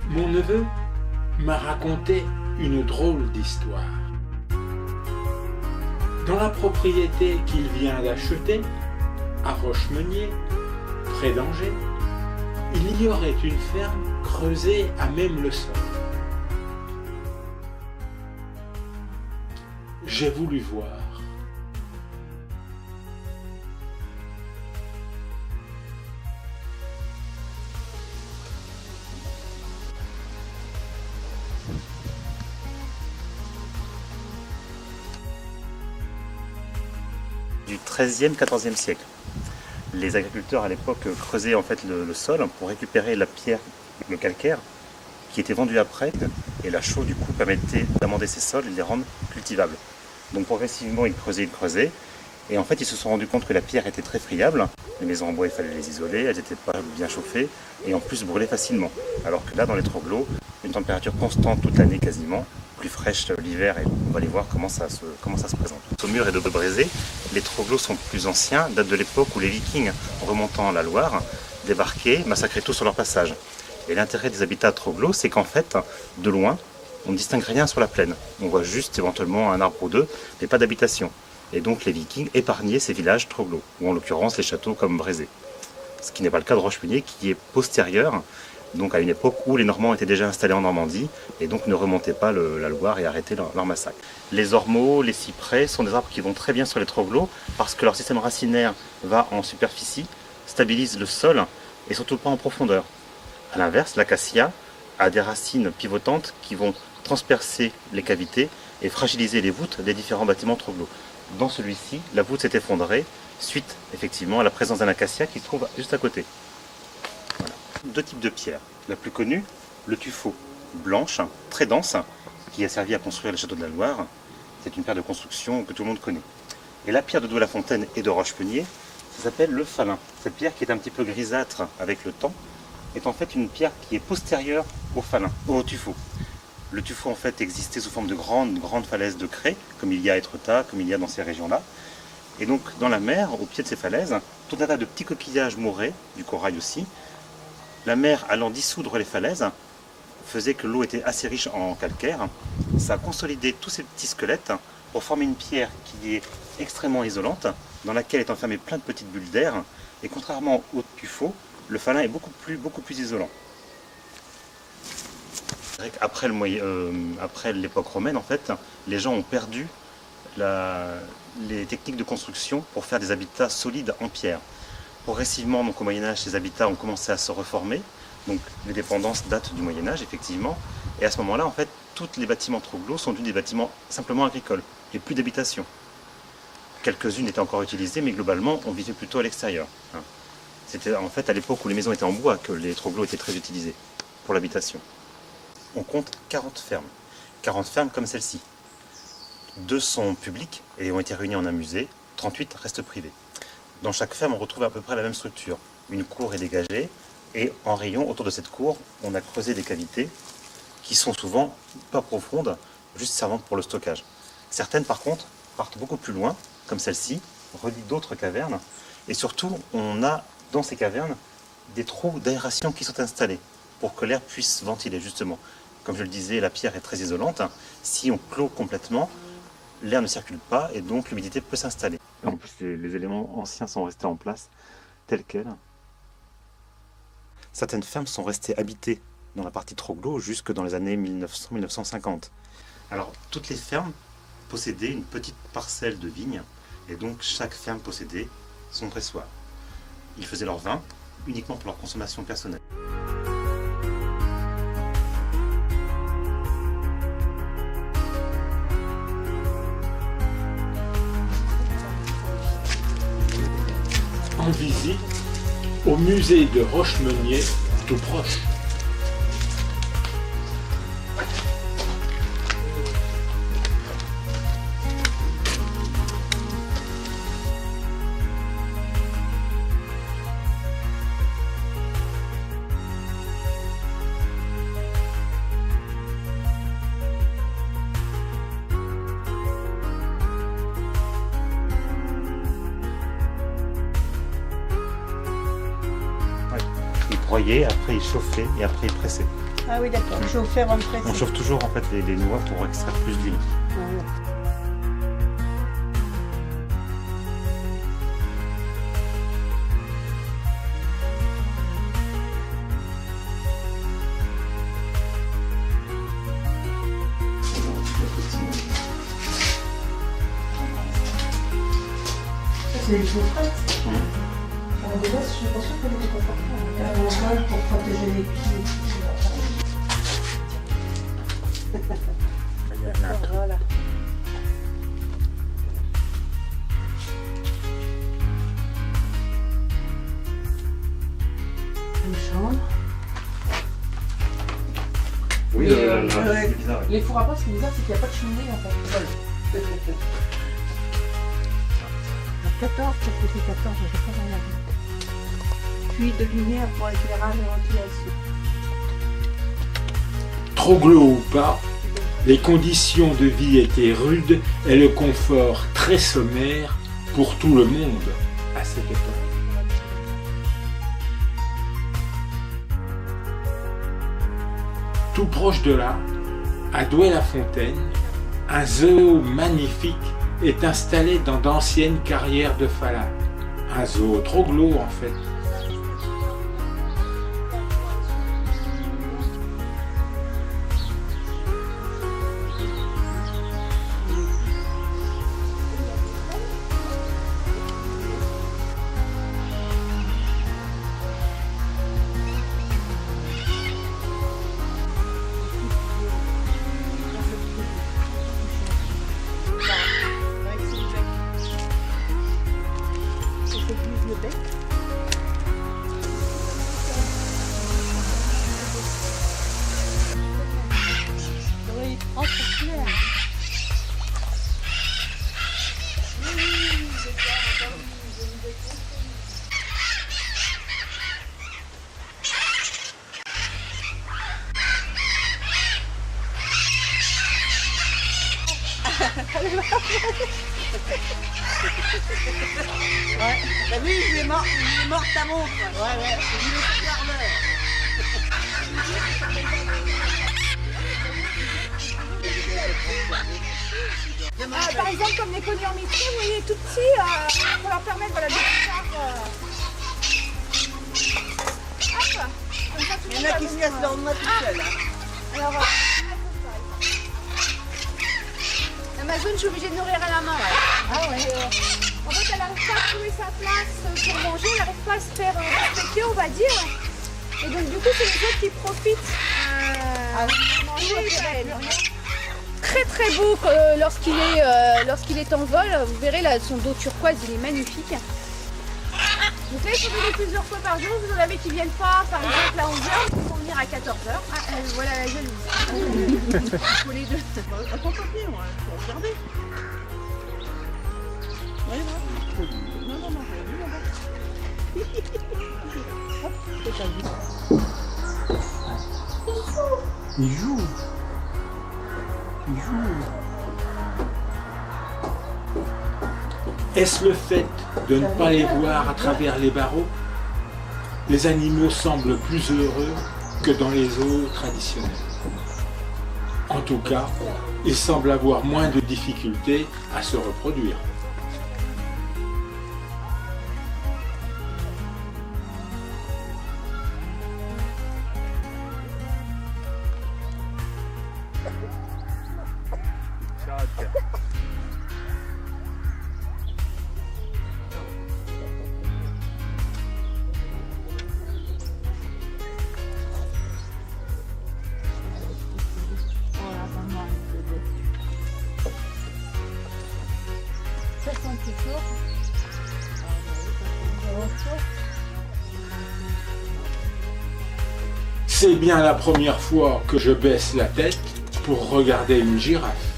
Mon neveu m'a raconté une drôle d'histoire. Dans la propriété qu'il vient d'acheter, à Rochemeunier, près d'Angers, il y aurait une ferme creusée à même le sol. J'ai voulu voir. Du XIIIe, XIVe siècle. Les agriculteurs à l'époque creusaient en fait le sol pour récupérer la pierre, le calcaire, qui était vendu après, et la chaux du coup permettait d'amender ces sols et de les rendre cultivables. Donc progressivement ils creusaient, et en fait ils se sont rendus compte que la pierre était très friable. Les maisons en bois il fallait les isoler, elles n'étaient pas bien chauffées, et en plus brûlaient facilement. Alors que là dans les troglots, une température constante toute l'année quasiment, plus fraîche l'hiver, et on va aller voir comment ça se présente. Saumur et de Brézé, les troglots sont plus anciens, datent de l'époque où les Vikings, remontant la Loire, débarquaient, massacraient tout sur leur passage. Et l'intérêt des habitats troglots, c'est qu'en fait, de loin, on ne distingue rien sur la plaine. On voit juste éventuellement un arbre ou deux, mais pas d'habitation. Et donc les Vikings épargnaient ces villages troglots, ou en l'occurrence les châteaux comme Brézé. Ce qui n'est pas le cas de Rochemeunier, qui est postérieur, donc à une époque où les Normands étaient déjà installés en Normandie, et donc ne remontaient pas la Loire et arrêtaient leur massacre. Les ormeaux, les cyprès sont des arbres qui vont très bien sur les troglots, parce que leur système racinaire va en superficie, stabilise le sol, et surtout pas en profondeur. A l'inverse, l'acacia a des racines pivotantes qui vont transpercer les cavités et fragiliser les voûtes des différents bâtiments troglots. Dans celui-ci, la voûte s'est effondrée suite effectivement à la présence d'un acacia qui se trouve juste à côté. Voilà. Deux types de pierres. La plus connue, le tuffeau, blanche, très dense, qui a servi à construire les châteaux de la Loire. C'est une pierre de construction que tout le monde connaît. Et la pierre de Douai-la-Fontaine et de Rochemeunier, ça s'appelle le falin. Cette pierre qui est un petit peu grisâtre avec le temps, est en fait une pierre qui est postérieure au falin, au tuffeau. Le tuffeau en fait existait sous forme de grandes falaises de craie, comme il y a à Étretat, comme il y a dans ces régions-là. Et donc dans la mer, au pied de ces falaises, tout un tas de petits coquillages mouraient, du corail aussi. La mer allant dissoudre les falaises faisait que l'eau était assez riche en calcaire. Ça a consolidé tous ces petits squelettes pour former une pierre qui est extrêmement isolante, dans laquelle est enfermée plein de petites bulles d'air. Et contrairement au tuffeau, le falin est beaucoup plus isolant. Après l'époque romaine, en fait, les gens ont perdu les techniques de construction pour faire des habitats solides en pierre. Progressivement, donc, au Moyen-Âge, ces habitats ont commencé à se reformer. Donc les dépendances datent du Moyen-Âge, effectivement. Et à ce moment-là, en fait, tous les bâtiments troglots sont des bâtiments simplement agricoles et plus d'habitation. Quelques-unes étaient encore utilisées, mais globalement, on vivait plutôt à l'extérieur. C'était en fait à l'époque où les maisons étaient en bois que les troglots étaient très utilisés pour l'habitation. On compte 40 fermes. 40 fermes comme celle-ci. 2 sont publiques et ont été réunies en un musée, 38 restent privées. Dans chaque ferme, on retrouve à peu près la même structure. Une cour est dégagée et en rayon, autour de cette cour, on a creusé des cavités qui sont souvent pas profondes, juste servantes pour le stockage. Certaines, par contre, partent beaucoup plus loin, comme celle-ci, relient d'autres cavernes. Et surtout, on a dans ces cavernes des trous d'aération qui sont installés pour que l'air puisse ventiler, justement. Comme je le disais, la pierre est très isolante. Si on clôt complètement, l'air ne circule pas et donc l'humidité peut s'installer. En plus, les éléments anciens sont restés en place, tels quels. Certaines fermes sont restées habitées dans la partie troglo jusque dans les années 1900-1950. Alors, toutes les fermes possédaient une petite parcelle de vignes, et donc chaque ferme possédait son pressoir. Ils faisaient leur vin uniquement pour leur consommation personnelle. En visite au musée de Rochemeunier, tout proche. Ils broyaient, après ils chauffaient et après ils pressaient. Ah oui, d'accord. Je vais faire en fait. On chauffe toujours en fait les noix pour extraire plus d'huile. C'est des choses prêtes. Déjà, je suis pas sûre qu'elle était confortable. Pour protéger les pieds. Voilà. Une chambre. Oui, c'est bizarre. Les fours à pain, ce qui est bizarre, c'est qu'il n'y a pas de cheminée en fait. Voilà. 14, parce que c'est 14, je sais pas rien. Puis de lumière pour éclairage et ventilation. Troglo ou pas, les conditions de vie étaient rudes et le confort très sommaire pour tout le monde à cette époque. Tout proche de là, à Douai-la-Fontaine, un zoo magnifique est installé dans d'anciennes carrières de phalanges. Un zoo Troglo en fait. Ouais, t'as vu, il est mort ta montre. Ouais, il est par exemple, comme les polyométries, vous voyez, tout petits, pour leur permettre voilà, de faire. Hop, comme ça, tout il y en a qui se cassent leur main tout seul. Alors, Amazon, je suis obligée de nourrir à la main. Ouais. Ah ouais. En fait, elle n'arrive pas à trouver sa place pour manger, elle n'arrive pas à se faire respecter, on va dire. Et donc, du coup, c'est les autres qui profitent de manger. Très très beau lorsqu'il est en vol. Vous verrez là, son dos turquoise, il est magnifique. Donc là, il faut venir plusieurs fois par jour. Vous en avez qui ne viennent pas, par exemple à 11h, ils vont venir à 14h. Ah, voilà la jalousie. Il faut les deux. Attends, papier, il faut regarder. Ouais, non, Il joue. Est-ce le fait de ne pas les voir à travers les barreaux? Les animaux semblent plus heureux que dans les zoos traditionnels. En tout cas, ils semblent avoir moins de difficultés à se reproduire. C'est bien la première fois que je baisse la tête pour regarder une girafe.